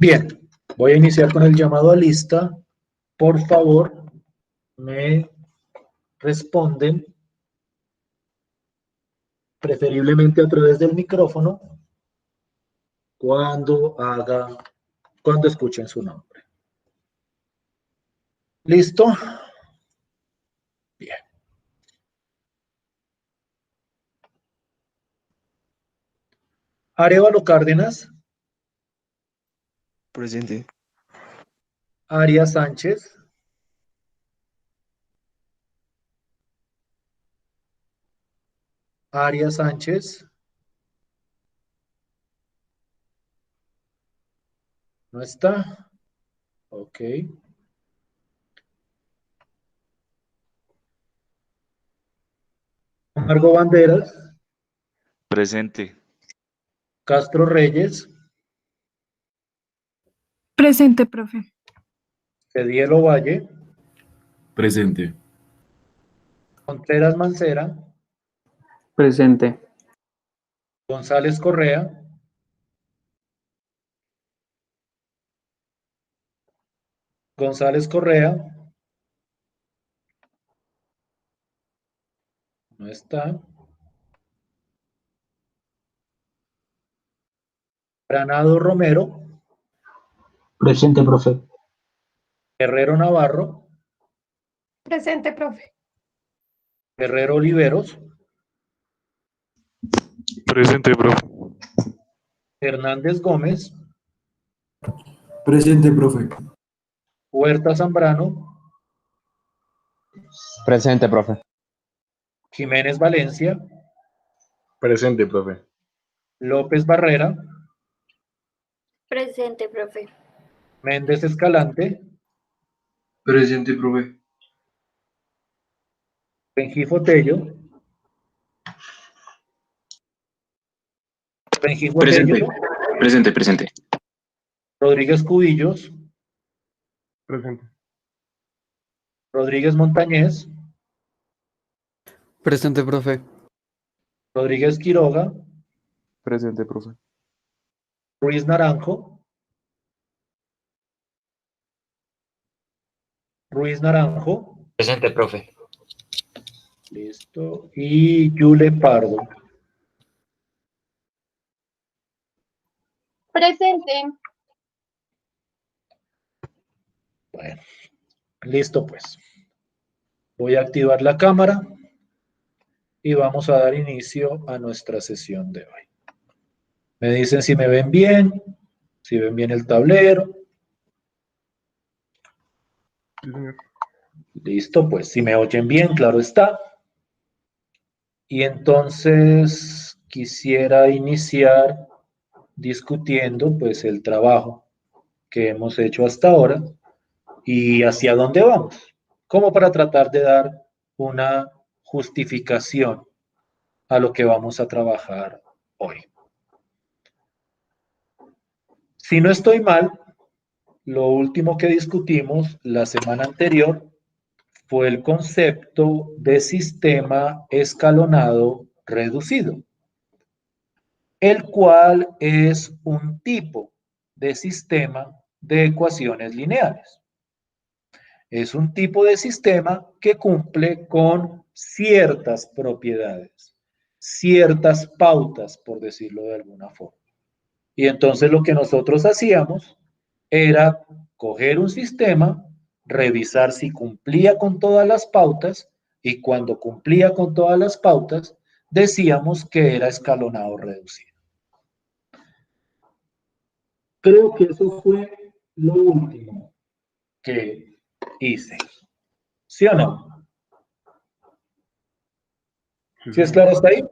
Bien, voy a iniciar con el llamado a lista. Por favor, me responden, preferiblemente a través del micrófono, cuando escuchen su nombre. ¿Listo? Bien. Arévalo Cárdenas. Presente. Arias Sánchez. Arias Sánchez. ¿No está? Ok. Margo Banderas. Presente. Castro Reyes. Presente, profe. Cediel Valle. Presente. Contreras Mancera. Presente. González Correa. González Correa. No está. Granado Romero. Presente, profe. Guerrero Navarro. Presente, profe. Guerrero Oliveros. Presente, profe. Hernández Gómez. Presente, profe. Huerta Zambrano. Presente, profe. Jiménez Valencia. Presente, profe. López Barrera. Presente, profe. Méndez Escalante. Presente, profe. Rengifo Tello. Rengifo Presente. Tello. Presente. Rodríguez Cubillos. Presente. Rodríguez Montañez. Presente, profe. Rodríguez Quiroga. Presente, profe. Ruiz Naranjo. Ruiz Naranjo. Presente, profe. Listo. Y Yule Pardo. Presente. Bueno, listo pues. Voy a activar la cámara y vamos a dar inicio a nuestra sesión de hoy. Me dicen si me ven bien, si ven bien el tablero. Sí, señor. Listo, pues si me oyen bien, claro está. Y entonces quisiera iniciar discutiendo pues el trabajo que hemos hecho hasta ahora y hacia dónde vamos, como para tratar de dar una justificación a lo que vamos a trabajar hoy. Si no estoy mal, lo último que discutimos la semana anterior fue el concepto de sistema escalonado reducido, el cual es un tipo de sistema de ecuaciones lineales. Es un tipo de sistema que cumple con ciertas propiedades, ciertas pautas, por decirlo de alguna forma. Y entonces lo que nosotros hacíamos era coger un sistema, revisar si cumplía con todas las pautas, y cuando cumplía con todas las pautas, decíamos que era escalonado reducido. Creo que eso fue lo último que hice. ¿Sí o no? ¿Sí es claro hasta ahí?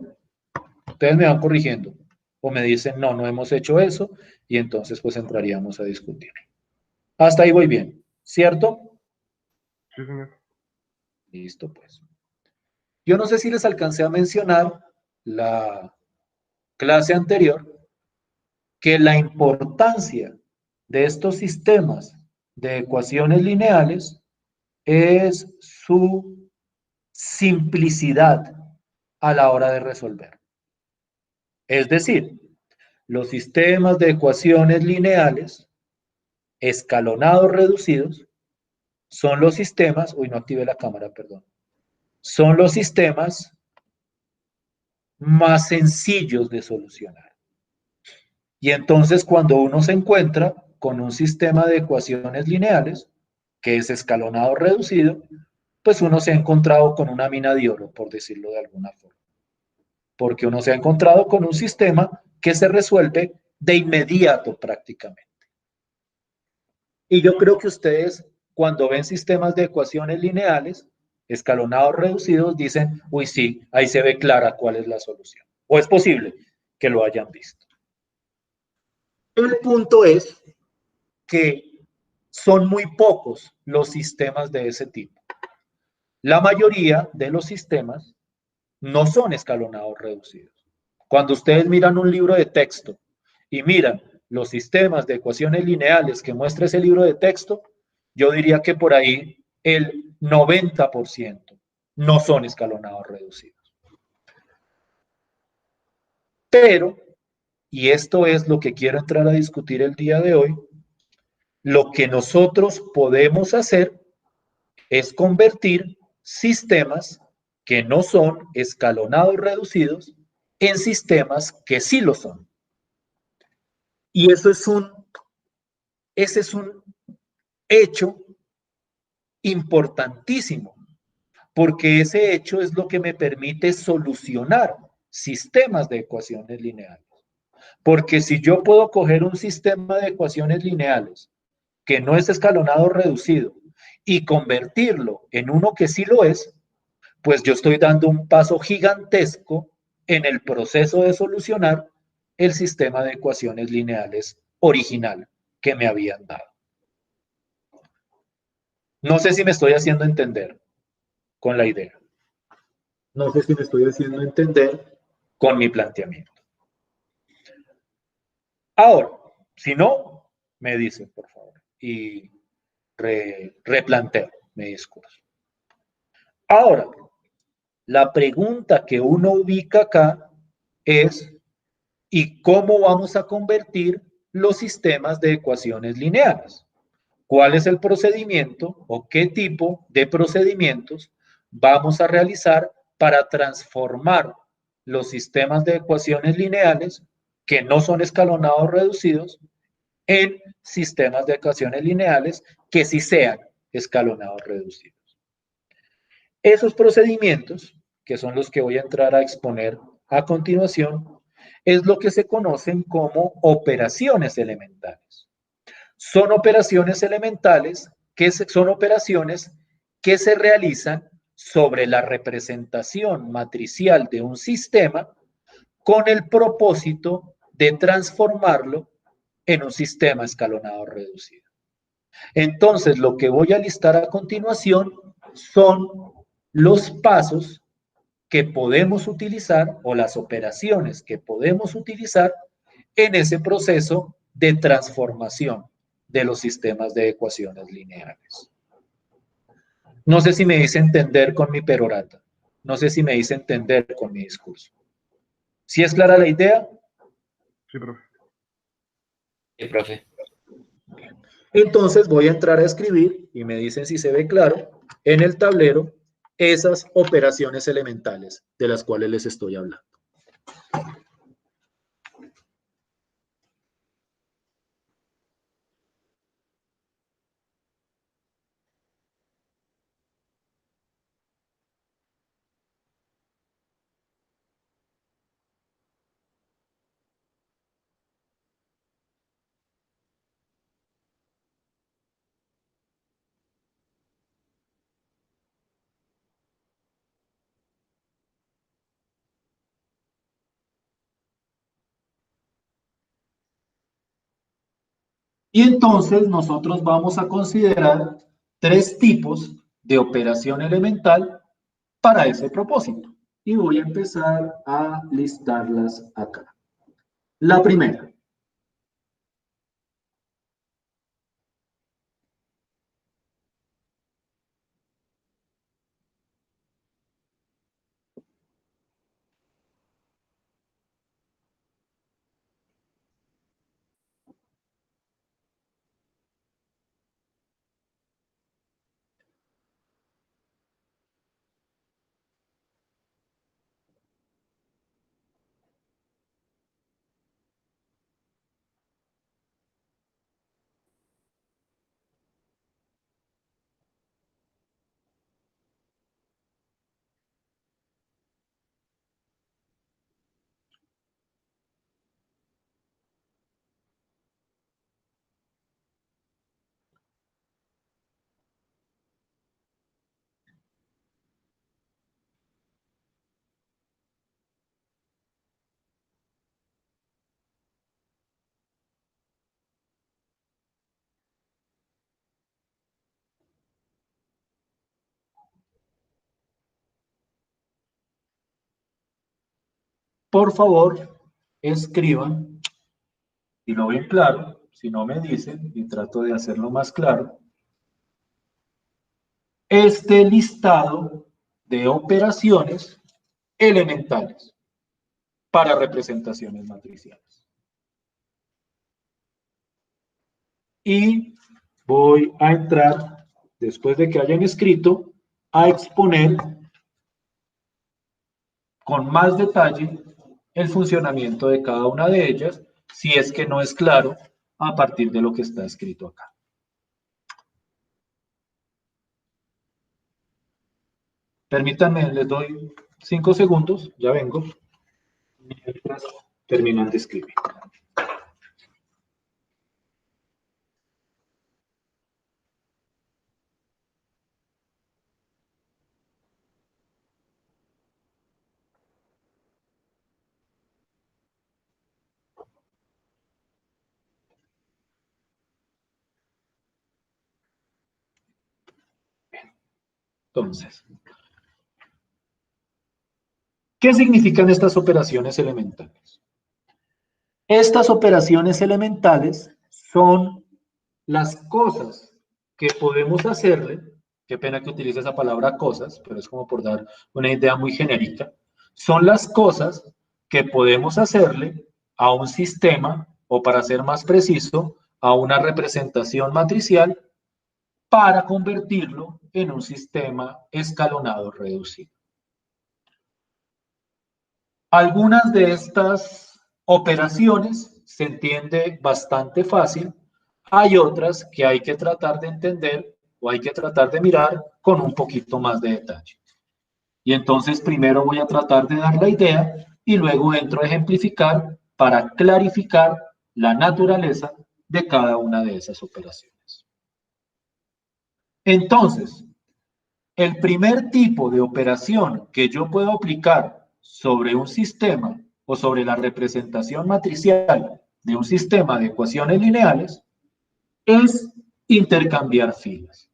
Ustedes me van corrigiendo o me dicen, no, no hemos hecho eso, y entonces pues entraríamos a discutir. Hasta ahí voy bien, ¿cierto? Sí, señor. Listo, pues. Yo no sé si les alcancé a mencionar la clase anterior que la importancia de estos sistemas de ecuaciones lineales es su simplicidad a la hora de resolver. Es decir, los sistemas de ecuaciones lineales escalonados reducidos son los sistemas, uy, no activé la cámara, perdón, son los sistemas más sencillos de solucionar. Y entonces cuando uno se encuentra con un sistema de ecuaciones lineales, que es escalonado reducido, pues uno se ha encontrado con una mina de oro, por decirlo de alguna forma. Porque uno se ha encontrado con un sistema que se resuelve de inmediato prácticamente. Y yo creo que ustedes, cuando ven sistemas de ecuaciones lineales, escalonados reducidos, dicen, uy, sí, ahí se ve clara cuál es la solución. O es posible que lo hayan visto. El punto es que son muy pocos los sistemas de ese tipo. La mayoría de los sistemas no son escalonados reducidos. Cuando ustedes miran un libro de texto y miran los sistemas de ecuaciones lineales que muestra ese libro de texto, yo diría que por ahí el 90% no son escalonados reducidos. Pero, y esto es lo que quiero entrar a discutir el día de hoy, lo que nosotros podemos hacer es convertir sistemas que no son escalonados reducidos en sistemas que sí lo son. Y ese es un hecho importantísimo, porque ese hecho es lo que me permite solucionar sistemas de ecuaciones lineales. Porque si yo puedo coger un sistema de ecuaciones lineales que no es escalonado reducido y convertirlo en uno que sí lo es, pues yo estoy dando un paso gigantesco en el proceso de solucionar el sistema de ecuaciones lineales original que me habían dado. No sé si me estoy haciendo entender con la idea. No sé si me estoy haciendo entender con mi planteamiento. Ahora, si no, me dicen, por favor, y replanteo mi discurso. Ahora, la pregunta que uno ubica acá es, ¿y cómo vamos a convertir los sistemas de ecuaciones lineales? ¿Cuál es el procedimiento o qué tipo de procedimientos vamos a realizar para transformar los sistemas de ecuaciones lineales que no son escalonados reducidos en sistemas de ecuaciones lineales que sí sean escalonados reducidos? Esos procedimientos, que son los que voy a entrar a exponer a continuación, es lo que se conocen como operaciones elementales. Son operaciones elementales que son operaciones que se realizan sobre la representación matricial de un sistema con el propósito de transformarlo en un sistema escalonado reducido. Entonces, lo que voy a listar a continuación son los pasos que podemos utilizar o las operaciones que podemos utilizar en ese proceso de transformación de los sistemas de ecuaciones lineales. No sé si me hice entender con mi perorata. No sé si me hice entender con mi discurso. ¿Sí es clara la idea? Sí, profe. Sí, profe. Entonces voy a entrar a escribir, y me dicen si se ve claro, en el tablero esas operaciones elementales de las cuales les estoy hablando. Y entonces nosotros vamos a considerar tres tipos de operación elemental para ese propósito. Y voy a empezar a listarlas acá. La primera. por favor, escriban, si lo ven claro, si no me dicen, y trato de hacerlo más claro, este listado de operaciones elementales para representaciones matriciales. Y voy a entrar, después de que hayan escrito, a exponer con más detalle el funcionamiento de cada una de ellas, si es que no es claro a partir de lo que está escrito acá. Permítanme, les doy 5 segundos, ya vengo, mientras terminan de escribir. Entonces, ¿qué significan estas operaciones elementales? Estas operaciones elementales son las cosas que podemos hacerle, qué pena que utilice esa palabra cosas, pero es como por dar una idea muy genérica, son las cosas que podemos hacerle a un sistema, o para ser más preciso, a una representación matricial para convertirlo en un sistema escalonado reducido. Algunas de estas operaciones se entiende bastante fácil, hay otras que hay que tratar de entender o hay que tratar de mirar con un poquito más de detalle. Y entonces primero voy a tratar de dar la idea y luego entro a ejemplificar para clarificar la naturaleza de cada una de esas operaciones. Entonces, el primer tipo de operación que yo puedo aplicar sobre un sistema o sobre la representación matricial de un sistema de ecuaciones lineales es intercambiar filas.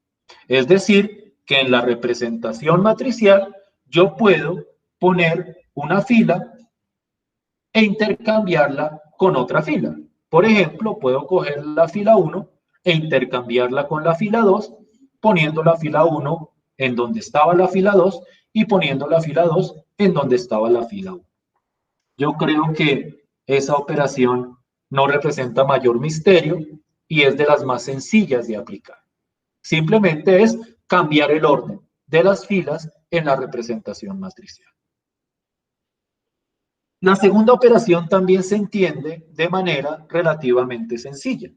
Es decir, que en la representación matricial yo puedo poner una fila e intercambiarla con otra fila. Por ejemplo, puedo coger la fila 1 e intercambiarla con la fila 2, poniendo la fila 1 en donde estaba la fila 2 y poniendo la fila 2 en donde estaba la fila 1. Yo creo que esa operación no representa mayor misterio y es de las más sencillas de aplicar. Simplemente es cambiar el orden de las filas en la representación matricial. La segunda operación también se entiende de manera relativamente sencilla.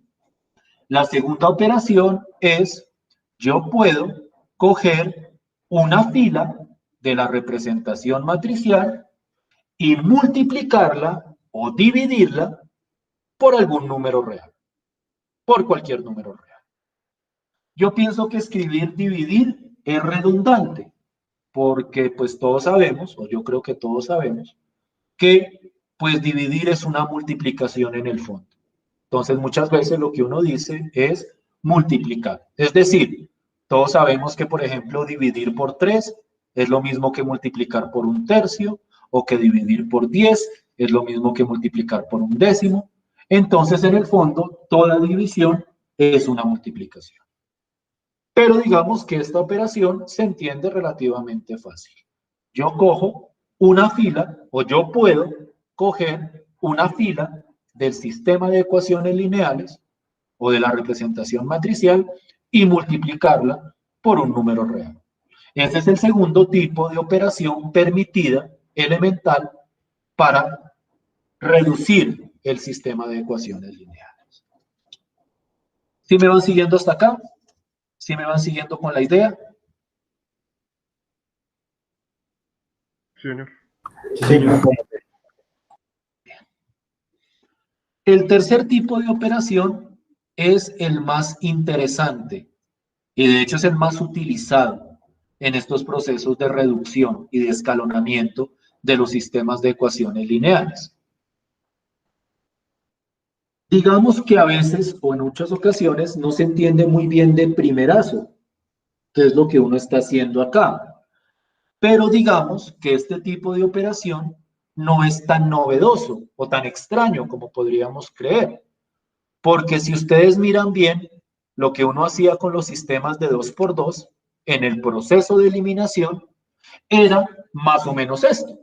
La segunda operación es, yo puedo coger una fila de la representación matricial y multiplicarla o dividirla por algún número real, por cualquier número real. Yo pienso que escribir dividir es redundante, porque pues todos sabemos, o yo creo que todos sabemos, que pues dividir es una multiplicación en el fondo. Entonces muchas veces lo que uno dice es multiplicar. Es decir, todos sabemos que por ejemplo dividir por 3 es lo mismo que multiplicar por 1/3, o que dividir por 10 es lo mismo que multiplicar por 1/10. Entonces en el fondo toda división es una multiplicación. Pero digamos que esta operación se entiende relativamente fácil. Yo cojo una fila, o yo puedo coger una fila del sistema de ecuaciones lineales o de la representación matricial y multiplicarla por un número real. Ese es el segundo tipo de operación permitida, elemental, para reducir el sistema de ecuaciones lineales. ¿Sí me van siguiendo hasta acá? ¿Sí me van siguiendo con la idea? Sí, señor. Sí, señor. El tercer tipo de operación es el más interesante y de hecho es el más utilizado en estos procesos de reducción y de escalonamiento de los sistemas de ecuaciones lineales. Digamos que a veces o en muchas ocasiones no se entiende muy bien de primerazo qué es lo que uno está haciendo acá. Pero digamos que este tipo de operación no es tan novedoso o tan extraño como podríamos creer. Porque si ustedes miran bien, lo que uno hacía con los sistemas de 2x2 en el proceso de eliminación era más o menos esto.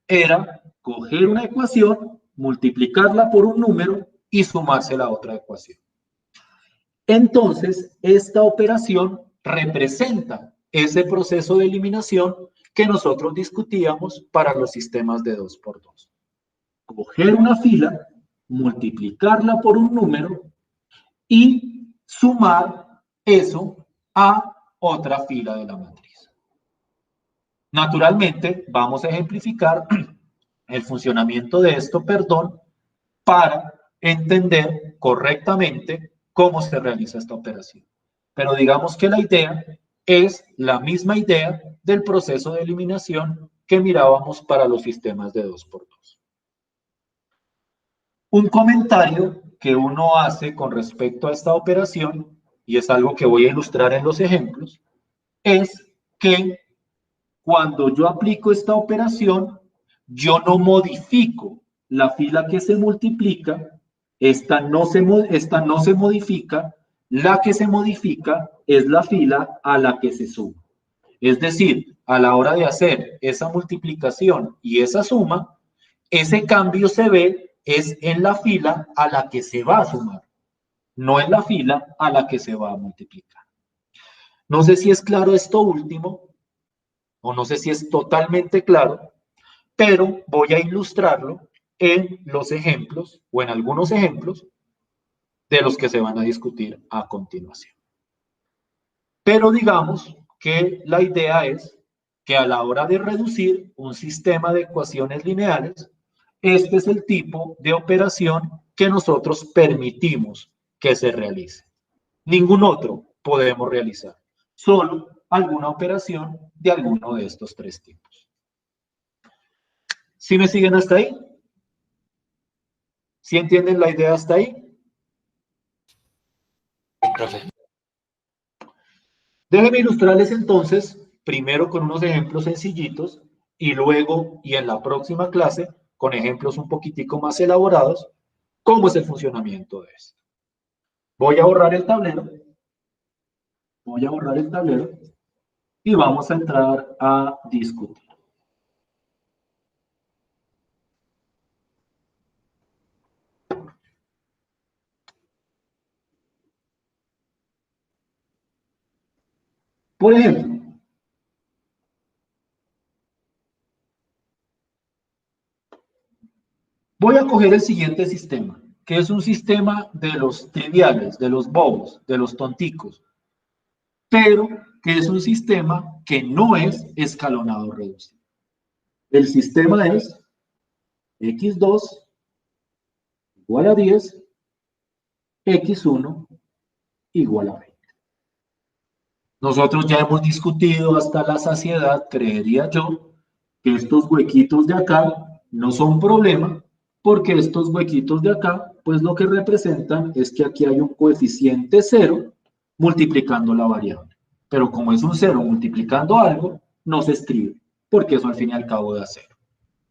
Era coger una ecuación, multiplicarla por un número y sumársela a otra ecuación. Entonces, esta operación representa ese proceso de eliminación que nosotros discutíamos para los sistemas de 2x2. Coger una fila, multiplicarla por un número y sumar eso a otra fila de la matriz. Naturalmente, vamos a ejemplificar el funcionamiento de esto, para entender correctamente cómo se realiza esta operación. Pero digamos que la idea es la misma idea del proceso de eliminación que mirábamos para los sistemas de 2x2. Un comentario que uno hace con respecto a esta operación, y es algo que voy a ilustrar en los ejemplos, es que cuando yo aplico esta operación, yo no modifico la fila que se multiplica, esta no se modifica, la que se modifica es la fila a la que se suma. Es decir, a la hora de hacer esa multiplicación y esa suma, ese cambio se ve es en la fila a la que se va a sumar, no en la fila a la que se va a multiplicar. No sé si es claro esto último, o no sé si es totalmente claro, pero voy a ilustrarlo en los ejemplos, o en algunos ejemplos, de los que se van a discutir a continuación. Pero digamos que la idea es que a la hora de reducir un sistema de ecuaciones lineales, este es el tipo de operación que nosotros permitimos que se realice. Ningún otro podemos realizar, solo alguna operación de alguno de estos tres tipos. ¿Sí me siguen hasta ahí? ¿Sí entienden la idea hasta ahí? Profe. Déjenme ilustrarles entonces, primero con unos ejemplos sencillitos y luego, y en la próxima clase, con ejemplos un poquitico más elaborados, cómo es el funcionamiento de esto. Voy a borrar el tablero. Voy a borrar el tablero y vamos a entrar a discutir. Por ejemplo, voy a coger el siguiente sistema, que es un sistema de los triviales, de los bobos, de los tonticos, pero que es un sistema que no es escalonado reducido. El sistema es x2 igual a 10, x1 igual a 20. Nosotros ya hemos discutido hasta la saciedad, creería yo, que estos huequitos de acá no son problema, porque estos huequitos de acá, pues lo que representan es que aquí hay un coeficiente 0 multiplicando la variable. Pero como es un 0 multiplicando algo, no se escribe, porque eso al fin y al cabo da 0.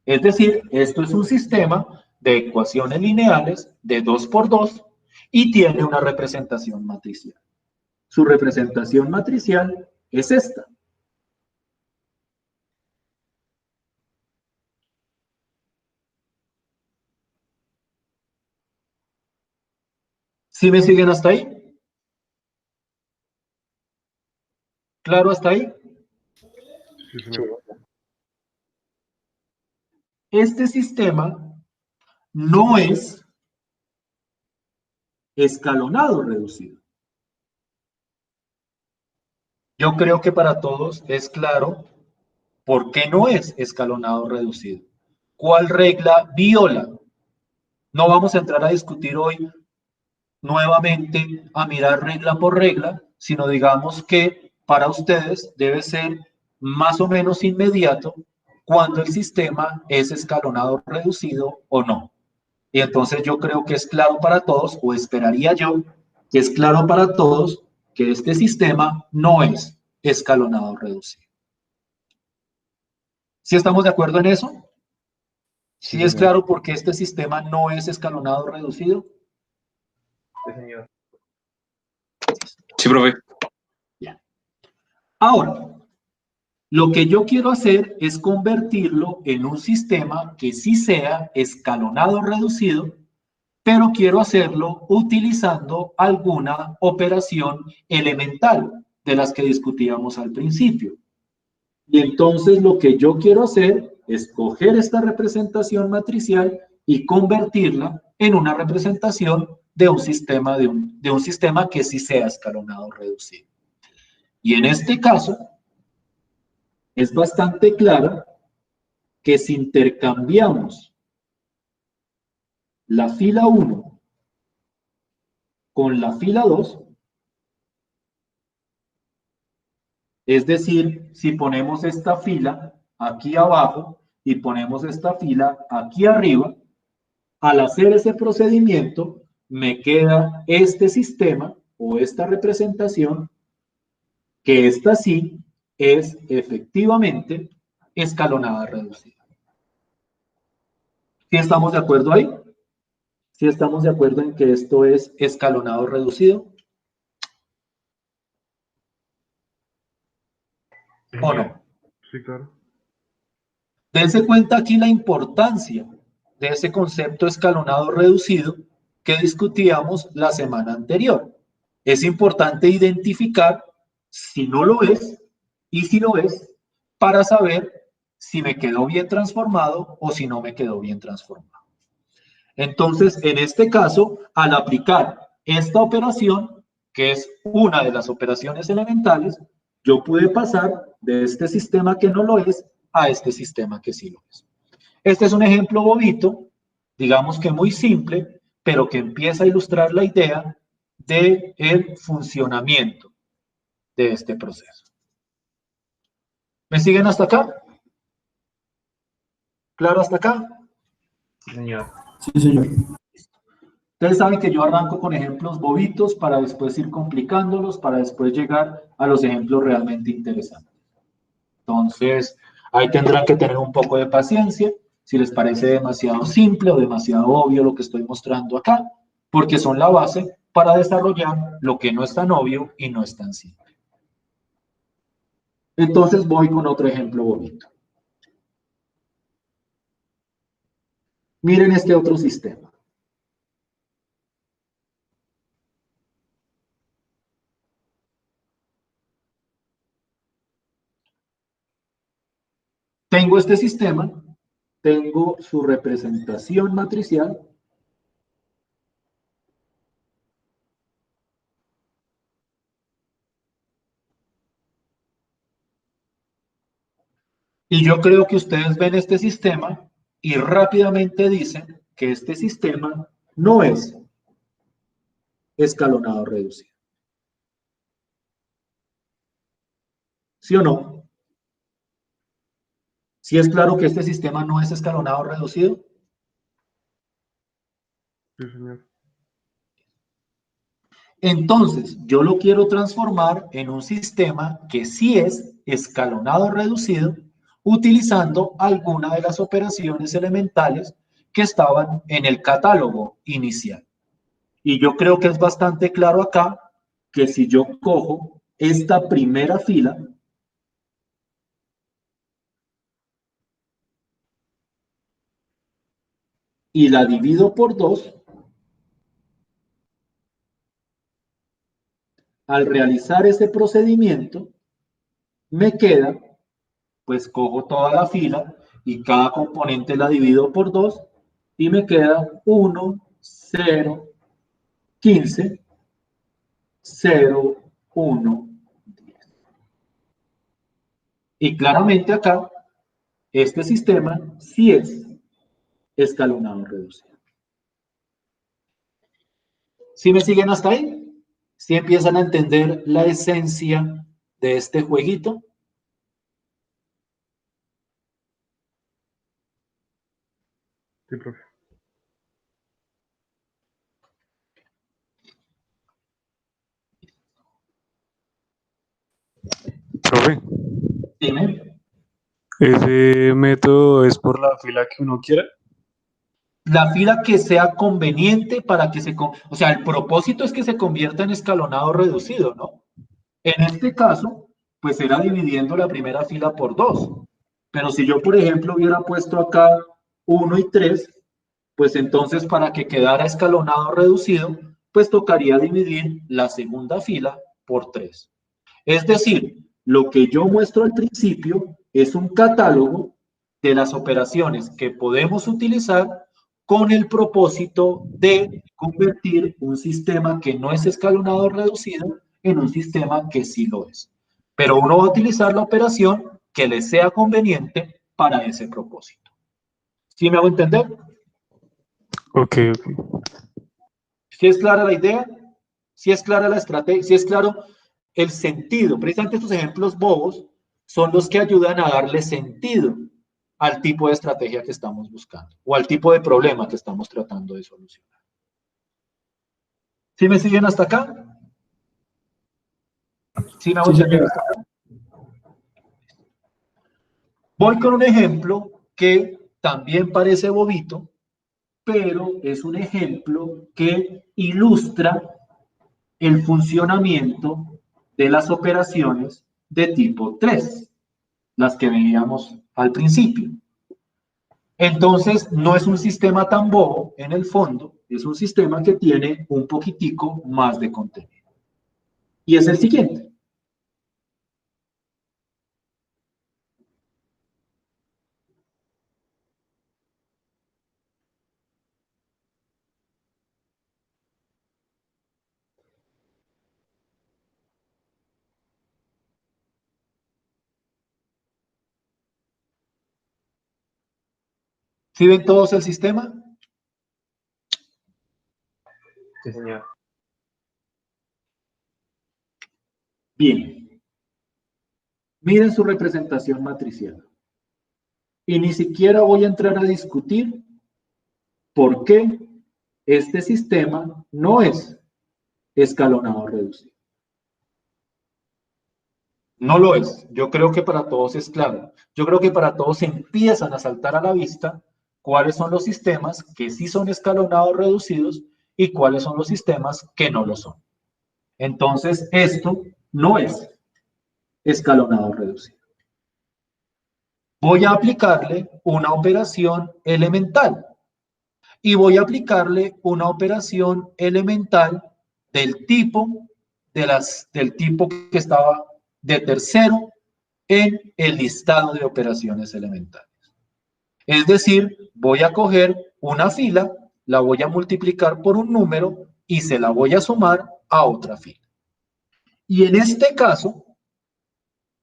Es decir, esto es un sistema de ecuaciones lineales de 2x2 y tiene una representación matricial. Su representación matricial es esta. ¿Sí me siguen hasta ahí? ¿Claro hasta ahí? Sí, señor. Este sistema no es escalonado reducido. Yo creo que para todos es claro por qué no es escalonado reducido. ¿Cuál regla viola? No vamos a entrar a discutir hoy nuevamente a mirar regla por regla, sino digamos que para ustedes debe ser más o menos inmediato cuando el sistema es escalonado reducido o no. Y entonces yo creo que es claro para todos, o esperaría yo que es claro para todos, que este sistema no es escalonado reducido. ¿Sí estamos de acuerdo en eso? ¿Sí es claro por qué este sistema no es escalonado reducido? Sí, señor. Sí, profe. Ahora, lo que yo quiero hacer es convertirlo en un sistema que sí sea escalonado reducido, pero quiero hacerlo utilizando alguna operación elemental de las que discutíamos al principio. Y entonces lo que yo quiero hacer es coger esta representación matricial y convertirla en una representación de un sistema, de un sistema que sí sea escalonado reducido. Y en este caso, es bastante claro que si intercambiamos la fila 1 con la fila 2, es decir, si ponemos esta fila aquí abajo y ponemos esta fila aquí arriba, al hacer ese procedimiento, me queda este sistema o esta representación, que esta sí es efectivamente escalonada reducida. ¿Sí estamos de acuerdo ahí? ¿Sí estamos de acuerdo en que esto es escalonado reducido? Sí, ¿O señor. no? Sí, claro. Dense cuenta aquí la importancia de ese concepto escalonado reducido que discutíamos la semana anterior. Es importante identificar si no lo es y si lo es para saber si me quedó bien transformado o si no me quedó bien transformado. Entonces, en este caso, al aplicar esta operación, que es una de las operaciones elementales, yo pude pasar de este sistema que no lo es a este sistema que sí lo es. Este es un ejemplo bobito, digamos que muy simple, pero que empieza a ilustrar la idea del funcionamiento de este proceso. ¿Me siguen hasta acá? ¿Claro hasta acá? Sí, señor. Sí, señor. Ustedes saben que yo arranco con ejemplos bobitos para después ir complicándolos, para después llegar a los ejemplos realmente interesantes. Entonces, ahí tendrán que tener un poco de paciencia, si les parece demasiado simple o demasiado obvio lo que estoy mostrando acá, porque son la base para desarrollar lo que no es tan obvio y no es tan simple. Entonces voy con otro ejemplo bobito. Miren este otro sistema. Tengo este sistema, tengo su representación matricial, y yo creo que ustedes ven este sistema y rápidamente dicen que este sistema no es escalonado reducido. ¿Sí o no? ¿Sí es claro que este sistema no es escalonado reducido? Sí, señor. Entonces, yo lo quiero transformar en un sistema que sí es escalonado reducido, utilizando alguna de las operaciones elementales que estaban en el catálogo inicial. Y yo creo que es bastante claro acá que si yo cojo esta primera fila y la divido por 2, al realizar ese procedimiento, me queda, pues cojo toda la fila y cada componente la divido por 2 y me queda 1, 0, 15, 0, 1, 10. Y claramente acá, este sistema sí es escalonado reducido. ¿Sí me siguen hasta ahí? ¿Sí empiezan a entender la esencia de este jueguito? Sí, profe. Profe, Dime. ¿ese método es por la fila que uno quiera? la fila que sea conveniente para que o sea, el propósito es que se convierta en escalonado reducido, ¿no? En este caso, pues era dividiendo la primera fila por 2. Pero si yo, por ejemplo, hubiera puesto acá 1 y 3, pues entonces para que quedara escalonado reducido, pues tocaría dividir la segunda fila por 3. Es decir, lo que yo muestro al principio es un catálogo de las operaciones que podemos utilizar con el propósito de convertir un sistema que no es escalonado reducido en un sistema que sí lo es. Pero uno va a utilizar la operación que le sea conveniente para ese propósito. ¿Sí me hago entender? Ok. ¿Sí es clara la idea? ¿Sí es clara la estrategia? ¿Sí es claro el sentido? Precisamente estos ejemplos bobos son los que ayudan a darle sentido al tipo de estrategia que estamos buscando o al tipo de problema que estamos tratando de solucionar. ¿Sí me siguen hasta acá? ¿Sí me hago entender hasta acá? Voy con un ejemplo que también parece bobito, pero es un ejemplo que ilustra el funcionamiento de las operaciones de tipo 3, las que veíamos al principio. Entonces, no es un sistema tan bobo en el fondo, es un sistema que tiene un poquitico más de contenido. Y es el siguiente. ¿Sí ven todos el sistema? Sí, señor. Bien. Miren su representación matricial. Y ni siquiera voy a entrar a discutir por qué este sistema no es escalonado reducido. No lo es. Yo creo que para todos es claro. Yo creo que para todos empiezan a saltar a la vista cuáles son los sistemas que sí son escalonados reducidos y cuáles son los sistemas que no lo son. Entonces, esto no es escalonado reducido. Voy a aplicarle una operación elemental y voy a aplicarle una operación elemental del tipo que estaba de tercero en el listado de operaciones elementales. Es decir, voy a coger una fila, la voy a multiplicar por un número y se la voy a sumar a otra fila. Y en este caso,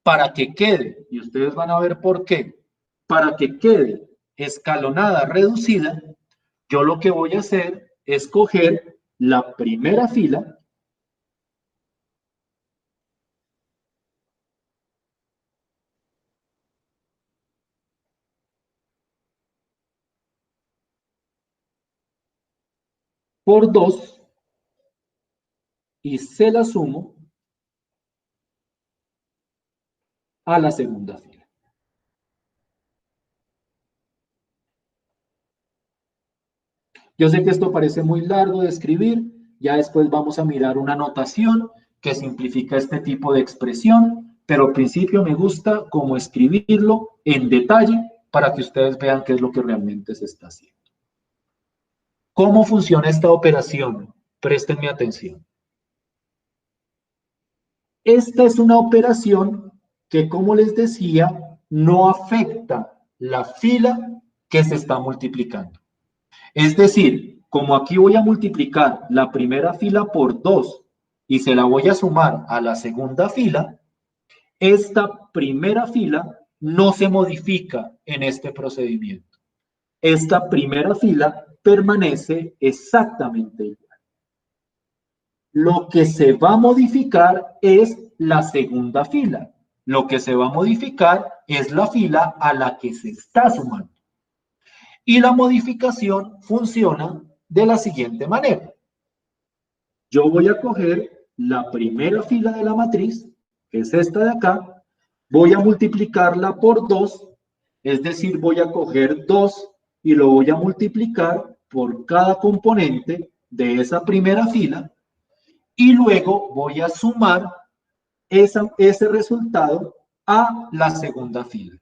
para que quede, y ustedes van a ver por qué, para que quede escalonada reducida, yo lo que voy a hacer es coger la primera fila por 2 y se la sumo a la segunda fila. Yo sé que esto parece muy largo de escribir, ya después vamos a mirar una notación que simplifica este tipo de expresión, pero al principio me gusta como escribirlo en detalle para que ustedes vean qué es lo que realmente se está haciendo. ¿Cómo funciona esta operación? Préstenme atención. Esta es una operación que, como les decía, no afecta la fila que se está multiplicando. Es decir, como aquí voy a multiplicar la primera fila por 2 y se la voy a sumar a la segunda fila, esta primera fila no se modifica en este procedimiento. Esta primera fila permanece exactamente igual. Lo que se va a modificar es la segunda fila. Lo que se va a modificar es la fila a la que se está sumando. Y la modificación funciona de la siguiente manera. Yo voy a coger la primera fila de la matriz, que es esta de acá, voy a multiplicarla por 2, es decir, voy a coger 2 y lo voy a multiplicar por cada componente de esa primera fila y luego voy a sumar ese resultado a la segunda fila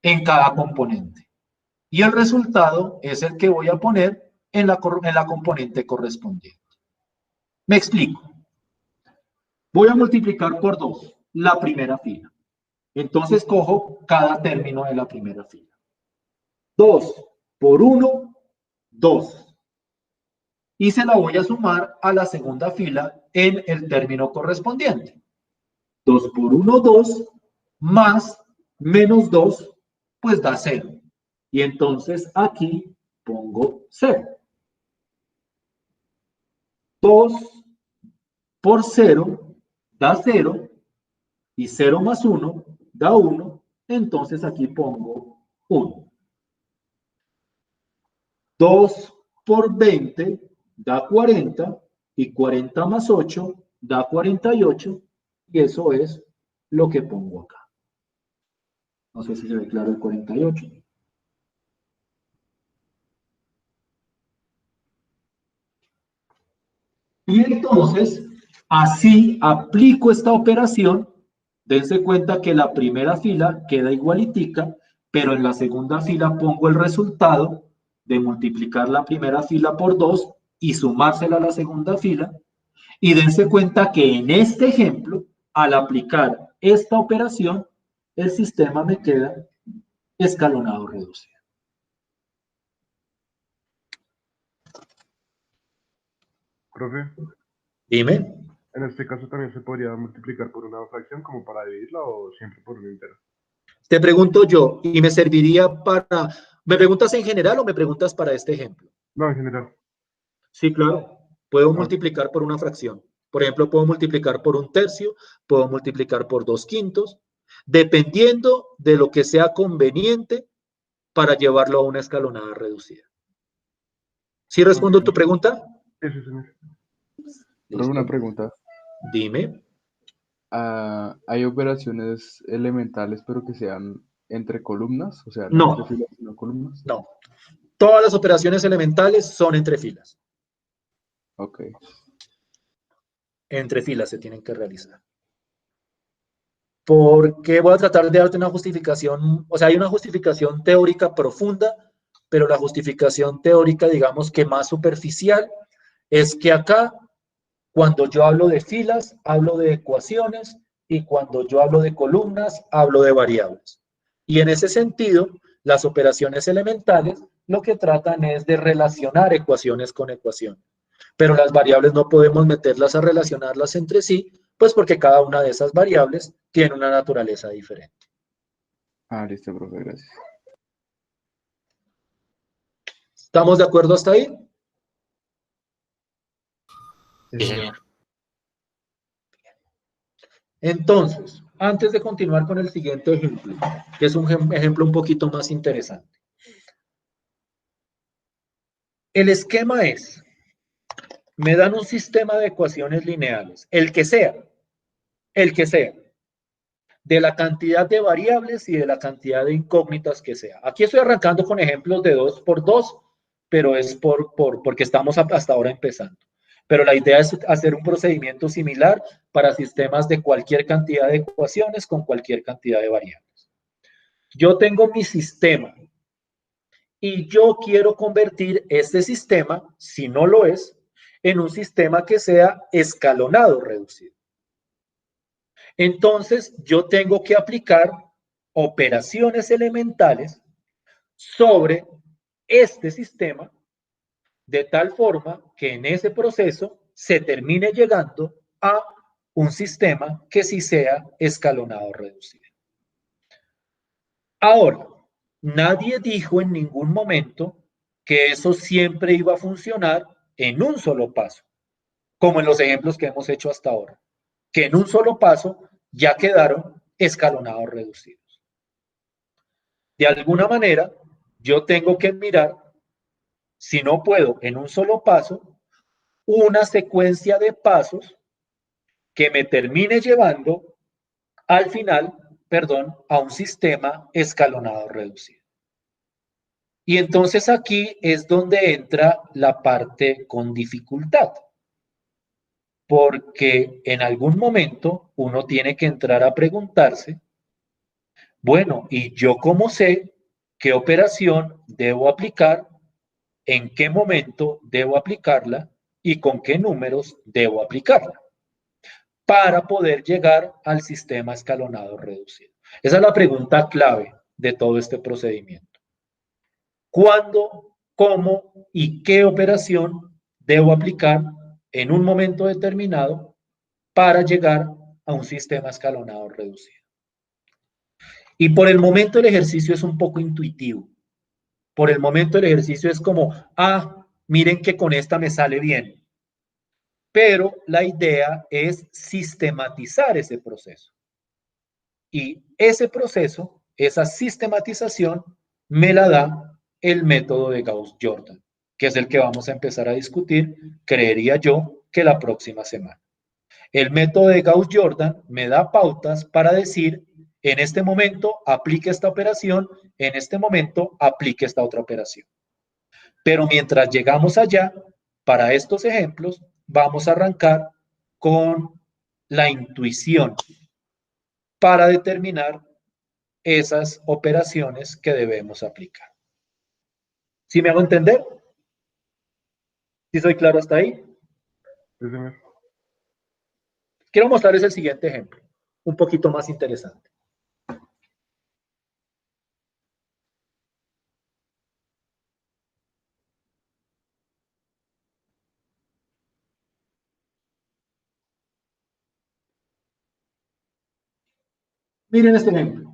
en cada componente. Y el resultado es el que voy a poner en la componente correspondiente. Me explico. Voy a multiplicar por 2 la primera fila. Entonces cojo cada término de la primera fila. 2 por 1, 2. Y se la voy a sumar a la segunda fila en el término correspondiente. 2 por 1, 2, más menos 2, pues da 0. Y entonces aquí pongo 0. 2 por 0 da 0, y 0 más 1 da 1, entonces aquí pongo 1. 2 por 20 da 40, y 40 más 8 da 48, y eso es lo que pongo acá. No sé si se ve claro el 48. Y entonces, así aplico esta operación. Dense cuenta que la primera fila queda igualitica, pero en la segunda fila pongo el resultado de multiplicar la primera fila por 2 y sumársela a la segunda fila. Y dense cuenta que en este ejemplo, al aplicar esta operación, el sistema me queda escalonado reducido. Profe, Dime. en este caso también se podría multiplicar por una fracción como para dividirla o siempre por un entero. Te pregunto yo, ¿y me serviría para... ¿Me preguntas en general o me preguntas para este ejemplo? No, en general. Sí, claro. Puedo multiplicar por una fracción. Por ejemplo, puedo multiplicar por 1/3, puedo multiplicar por 2/5, dependiendo de lo que sea conveniente para llevarlo a una escalonada reducida. ¿Sí respondo tu pregunta? Sí, sí, señor. Pero una pregunta. Dime. ¿Hay operaciones elementales pero que sean entre columnas? O sea, No. entre filas, sino columnas. No. Todas las operaciones elementales son entre filas. Ok. Entre filas se tienen que realizar. Porque voy a tratar de darte una justificación, o sea, hay una justificación teórica profunda, pero la justificación teórica, digamos que más superficial, es que acá, cuando yo hablo de filas, hablo de ecuaciones, y cuando yo hablo de columnas, hablo de variables. Y en ese sentido, las operaciones elementales lo que tratan es de relacionar ecuaciones con ecuaciones. Pero las variables no podemos meterlas a relacionarlas entre sí, pues porque cada una de esas variables tiene una naturaleza diferente. Listo, profe, gracias. ¿Estamos de acuerdo hasta ahí? Sí, señor. Entonces, antes de continuar con el siguiente ejemplo, que es un ejemplo un poquito más interesante. El esquema es, me dan un sistema de ecuaciones lineales, el que sea, de la cantidad de variables y de la cantidad de incógnitas que sea. Aquí estoy arrancando con ejemplos de 2 por 2, pero es porque estamos hasta ahora empezando. Pero la idea es hacer un procedimiento similar para sistemas de cualquier cantidad de ecuaciones con cualquier cantidad de variables. Yo tengo mi sistema y yo quiero convertir este sistema, si no lo es, en un sistema que sea escalonado reducido. Entonces, yo tengo que aplicar operaciones elementales sobre este sistema de tal forma que en ese proceso se termine llegando a un sistema que sí sea escalonado reducido. Ahora, nadie dijo en ningún momento que eso siempre iba a funcionar en un solo paso, como en los ejemplos que hemos hecho hasta ahora, que en un solo paso ya quedaron escalonados reducidos. De alguna manera, yo tengo que mirar, si no puedo en un solo paso, una secuencia de pasos que me termine llevando al final, a un sistema escalonado reducido. Y entonces aquí es donde entra la parte con dificultad, porque en algún momento uno tiene que entrar a preguntarse, bueno, ¿y yo cómo sé qué operación debo aplicar, en qué momento debo aplicarla y con qué números debo aplicarla para poder llegar al sistema escalonado reducido? Esa es la pregunta clave de todo este procedimiento. ¿Cuándo, cómo y qué operación debo aplicar en un momento determinado para llegar a un sistema escalonado reducido? Y por el momento el ejercicio es un poco intuitivo. Por el momento el ejercicio es como, miren que con esta me sale bien. Pero la idea es sistematizar ese proceso. Y ese proceso, esa sistematización, me la da el método de Gauss-Jordan, que es el que vamos a empezar a discutir, creería yo, que la próxima semana. El método de Gauss-Jordan me da pautas para decir, en este momento aplique esta operación, en este momento aplique esta otra operación. Pero mientras llegamos allá, para estos ejemplos, vamos a arrancar con la intuición para determinar esas operaciones que debemos aplicar. ¿Sí me hago entender? ¿Sí soy claro hasta ahí? Sí, señor. Quiero mostrarles el siguiente ejemplo, un poquito más interesante. Miren este ejemplo.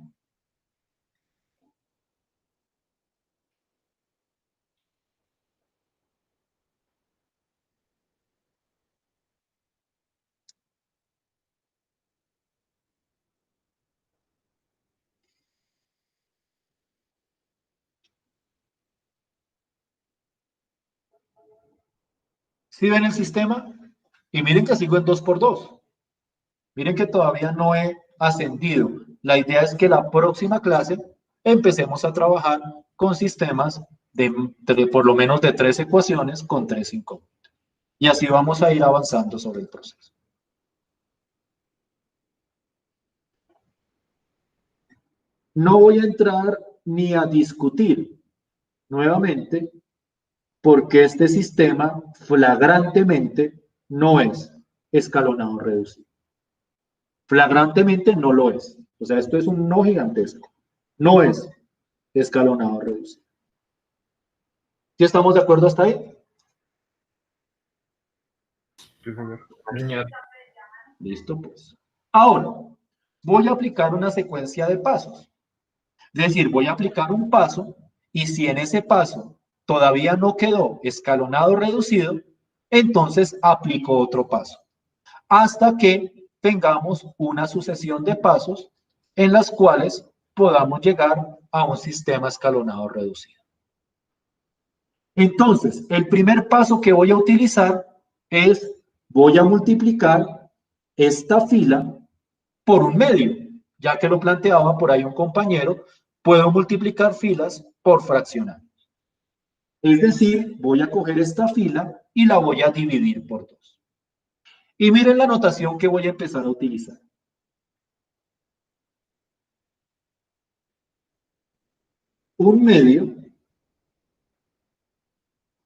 ¿Sí ven el sistema? Y miren que sigo en 2×2. Miren que todavía no he ascendido. La idea es que la próxima clase empecemos a trabajar con sistemas de por lo menos de 3 ecuaciones con 3 incógnitas. Y así vamos a ir avanzando sobre el proceso. No voy a entrar ni a discutir nuevamente porque este sistema flagrantemente no es escalonado reducido. Flagrantemente no lo es. O sea, esto es un no gigantesco. No es escalonado reducido. ¿Sí estamos de acuerdo hasta ahí? Sí, señor. Señor. Listo, pues. Ahora, voy a aplicar una secuencia de pasos. Es decir, voy a aplicar un paso y si en ese paso todavía no quedó escalonado reducido, entonces aplico otro paso. Hasta que tengamos una sucesión de pasos en las cuales podamos llegar a un sistema escalonado reducido. Entonces, el primer paso que voy a utilizar es, voy a multiplicar esta fila por un medio. Ya que lo planteaba por ahí un compañero, puedo multiplicar filas por fraccionarios. Es decir, voy a coger esta fila y la voy a dividir por 2. Y miren la notación que voy a empezar a utilizar. Un medio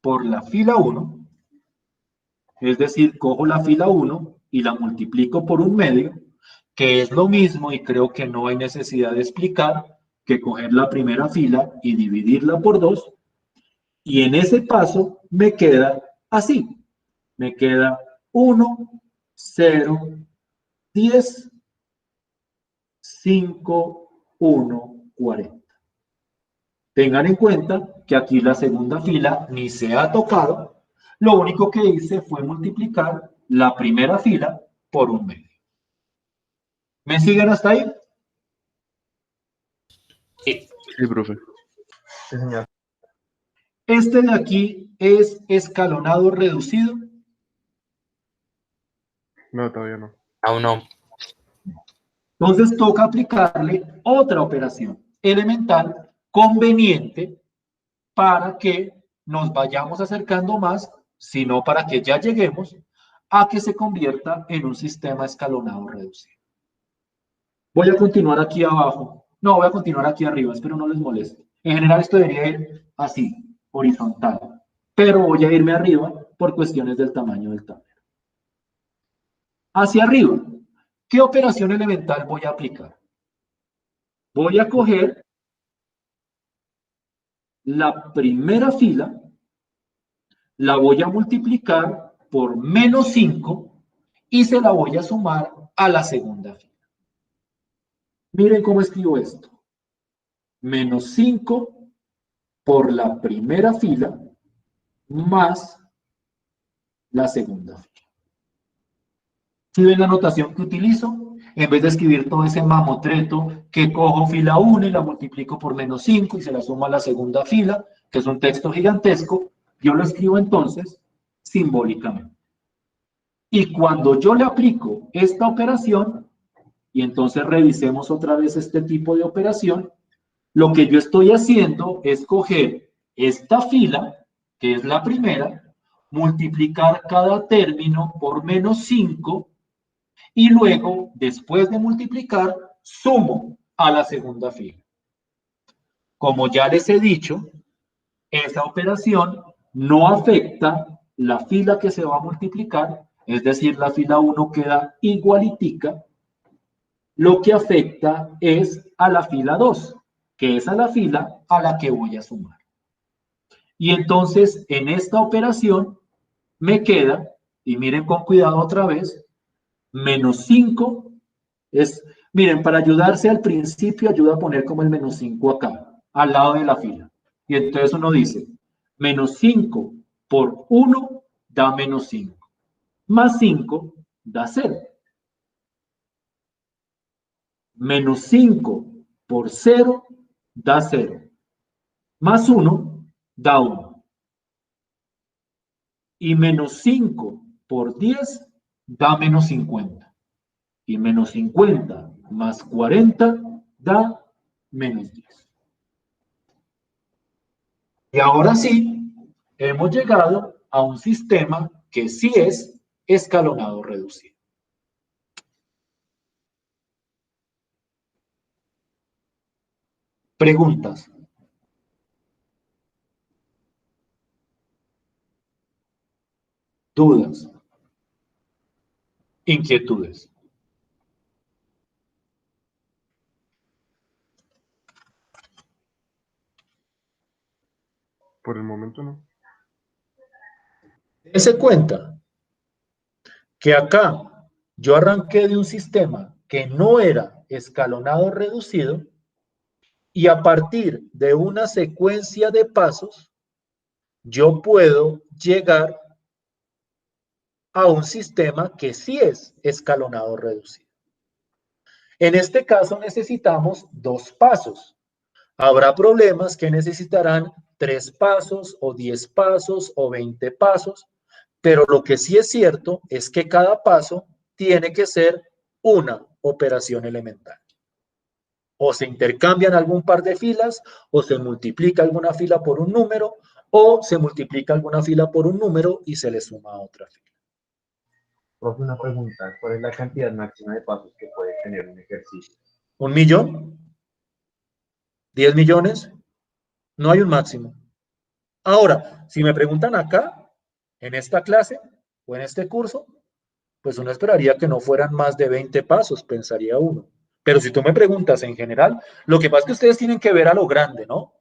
por la fila 1, es decir, cojo la fila 1 y la multiplico por un medio, que es lo mismo y creo que no hay necesidad de explicar que coger la primera fila y dividirla por 2, y en ese paso me queda así, me queda 1, 0, 10, 5, 1, 40. Tengan en cuenta que aquí la segunda fila ni se ha tocado, lo único que hice fue multiplicar la primera fila por un medio. ¿Me siguen hasta ahí? Sí. Sí, profe. Sí, señor. Este de aquí es escalonado reducido. No, todavía no. Aún no. Entonces toca aplicarle otra operación elemental conveniente para que nos vayamos acercando más, sino para que ya lleguemos a que se convierta en un sistema escalonado reducido. Voy a continuar aquí abajo. No, voy a continuar aquí arriba, espero no les moleste. En general esto debería ir así, horizontal, pero voy a irme arriba por cuestiones del tamaño del tablero. Hacia arriba, ¿qué operación elemental voy a aplicar? Voy a coger la primera fila, la voy a multiplicar por menos 5 y se la voy a sumar a la segunda fila. Miren cómo escribo esto. Menos 5 por la primera fila más la segunda fila. ¿Sí ven la notación que utilizo? En vez de escribir todo ese mamotreto que cojo fila 1 y la multiplico por menos 5 y se la sumo a la segunda fila, que es un texto gigantesco, yo lo escribo entonces simbólicamente. Y cuando yo le aplico esta operación, y entonces revisemos otra vez este tipo de operación, lo que yo estoy haciendo es coger esta fila, que es la primera, multiplicar cada término por menos 5, y luego, después de multiplicar, sumo a la segunda fila. Como ya les he dicho, esa operación no afecta la fila que se va a multiplicar, es decir, la fila 1 queda igualitica. Lo que afecta es a la fila 2, que es a la fila a la que voy a sumar. Y entonces, en esta operación, me queda, y miren con cuidado otra vez, menos 5 es, miren, para ayudarse al principio, ayuda a poner como el menos 5 acá, al lado de la fila. Y entonces uno dice, menos 5 por 1 da menos 5, más 5 da 0. Menos 5 por 0 da 0, más 1 da 1. Y menos 5 por 10 da menos 50. Y menos 50 más 40 da menos 10. Y ahora sí, hemos llegado a un sistema que sí es escalonado reducido. Preguntas. Dudas. Inquietudes. Por el momento no. Dese cuenta que acá yo arranqué de un sistema que no era escalonado reducido y a partir de una secuencia de pasos yo puedo llegar a un sistema que sí es escalonado reducido. En este caso necesitamos 2 pasos. Habrá problemas que necesitarán 3 pasos o 10 pasos o 20 pasos, pero lo que sí es cierto es que cada paso tiene que ser una operación elemental. O se intercambian algún par de filas, o se multiplica alguna fila por un número, o se multiplica alguna fila por un número y se le suma a otra fila. Profe, una pregunta. ¿Cuál es la cantidad máxima de pasos que puede tener un ejercicio? ¿1 millón? ¿10 millones? No hay un máximo. Ahora, si me preguntan acá, en esta clase o en este curso, pues uno esperaría que no fueran más de 20 pasos, pensaría uno. Pero si tú me preguntas en general, lo que pasa es que ustedes tienen que ver a lo grande, ¿no?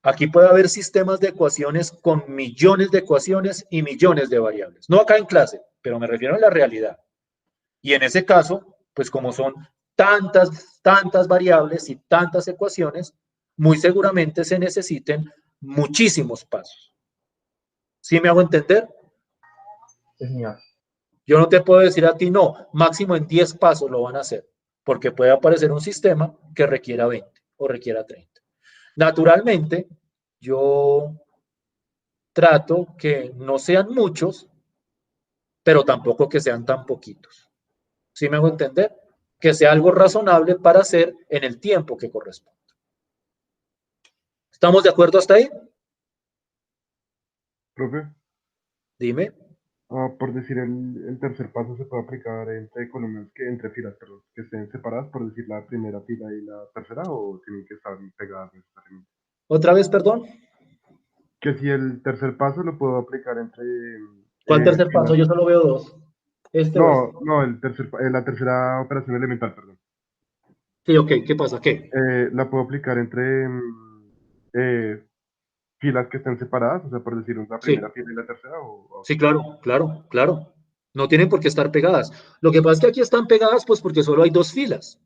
Aquí puede haber sistemas de ecuaciones con millones de ecuaciones y millones de variables. No acá en clase, pero me refiero a la realidad. Y en ese caso, pues como son tantas variables y tantas ecuaciones, muy seguramente se necesiten muchísimos pasos. ¿Sí me hago entender? Sí, señor. Yo no te puedo decir a ti, no, máximo en 10 pasos lo van a hacer, porque puede aparecer un sistema que requiera 20 o requiera 30. Naturalmente, yo trato que no sean muchos, pero tampoco que sean tan poquitos. ¿Sí me hago entender? Que sea algo razonable para hacer en el tiempo que corresponde. ¿Estamos de acuerdo hasta ahí? Profe, Dime. por decir el tercer paso se puede aplicar entre columnas, entre filas, perdón, que estén separadas, por decir la primera fila y la tercera, o tienen que estar pegadas necesariamente. ¿Otra vez, perdón? Que si el tercer paso lo puedo aplicar entre ¿Cuál tercer paso? filas. Yo solo veo dos. ¿Este o este? No, la tercera operación elemental, perdón. Sí, ok. ¿Qué pasa? ¿Qué? La puedo aplicar entre filas que estén separadas, o sea, por decir la Sí. primera fila y la tercera, Sí, claro, claro, claro. No tienen por qué estar pegadas. Lo que pasa es que aquí están pegadas, pues porque solo hay dos filas.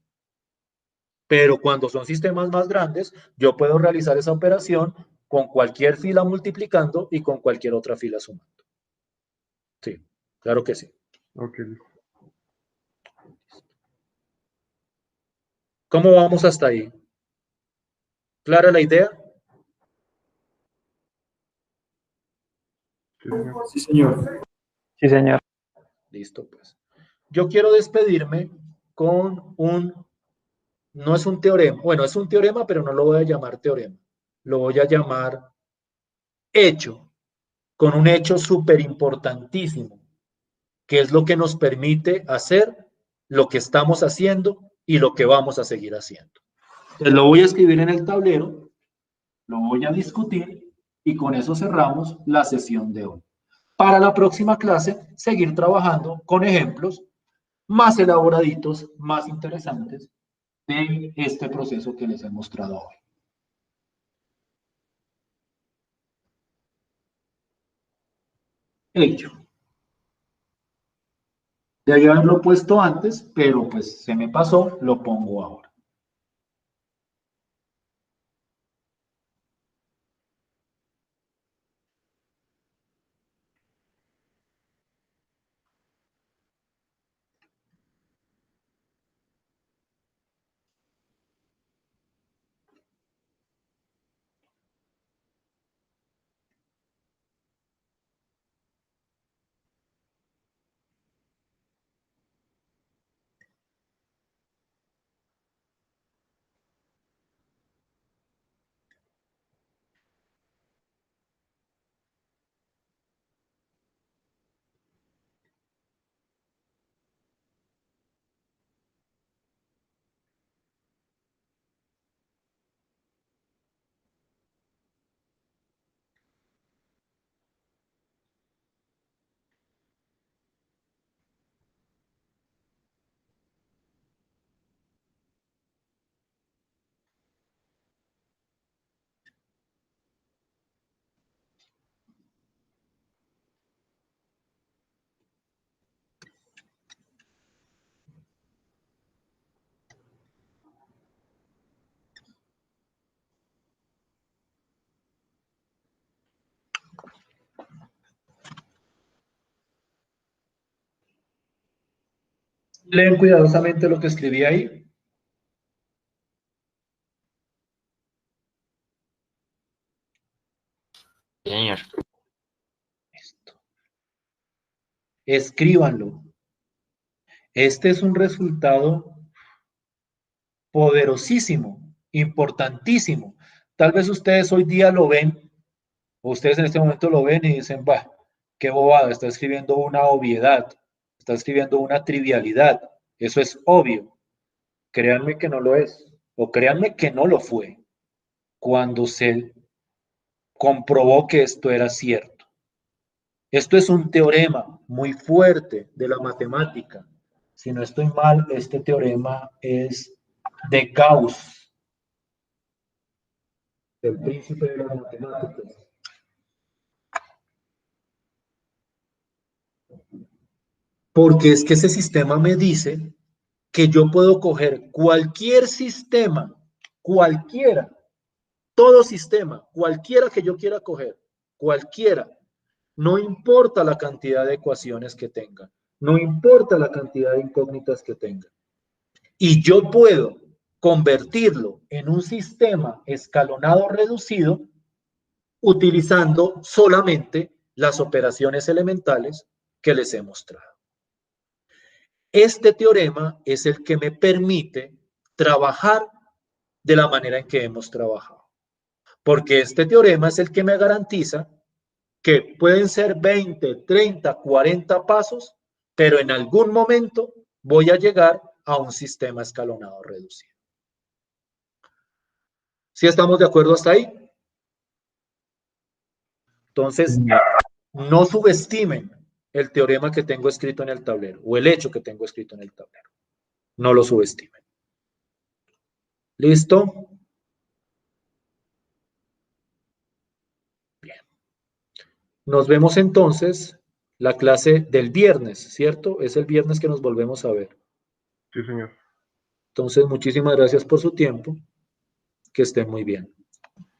Pero cuando son sistemas más grandes, yo puedo realizar esa operación con cualquier fila multiplicando y con cualquier otra fila sumando. Sí, claro que sí. Ok, listo. ¿Cómo vamos hasta ahí? ¿Clara la idea? Sí, señor. Sí, señor. Sí, señor. Listo, pues. Yo quiero despedirme con no es un teorema, bueno, es un teorema, pero no lo voy a llamar teorema. Lo voy a llamar hecho, con un hecho súper importantísimo, que es lo que nos permite hacer lo que estamos haciendo y lo que vamos a seguir haciendo. Entonces lo voy a escribir en el tablero, lo voy a discutir y con eso cerramos la sesión de hoy. Para la próxima clase, seguir trabajando con ejemplos más elaboraditos, más interesantes de este proceso que les he mostrado hoy. Hecho. Debí haberlo puesto antes, pero pues se me pasó, lo pongo ahora. Leen cuidadosamente lo que escribí ahí. Señor. Listo. Escríbanlo. Este es un resultado poderosísimo, importantísimo. Tal vez ustedes hoy día lo ven, o ustedes en este momento lo ven y dicen, bah, qué bobada, está escribiendo una obviedad, está escribiendo una trivialidad. Eso es obvio. Créanme que no lo es, o créanme que no lo fue, cuando se comprobó que esto era cierto. Esto es un teorema muy fuerte de la matemática. Si no estoy mal, este teorema es de Gauss, el príncipe de las matemáticas. Porque es que ese sistema me dice que yo puedo coger cualquier sistema, cualquiera, todo sistema, cualquiera que yo quiera coger, cualquiera, no importa la cantidad de ecuaciones que tenga, no importa la cantidad de incógnitas que tenga. Y yo puedo convertirlo en un sistema escalonado reducido utilizando solamente las operaciones elementales que les he mostrado. Este teorema es el que me permite trabajar de la manera en que hemos trabajado. porque este teorema es el que me garantiza que pueden ser 20, 30, 40 pasos, pero en algún momento voy a llegar a un sistema escalonado reducido. ¿Sí estamos de acuerdo hasta ahí? Entonces, no subestimen el teorema que tengo escrito en el tablero o el hecho que tengo escrito en el tablero. No lo subestimen. ¿Listo? Bien. Nos vemos entonces la clase del viernes, ¿cierto? Es el viernes que nos volvemos a ver. Sí, señor. Entonces, muchísimas gracias por su tiempo. Que estén muy bien.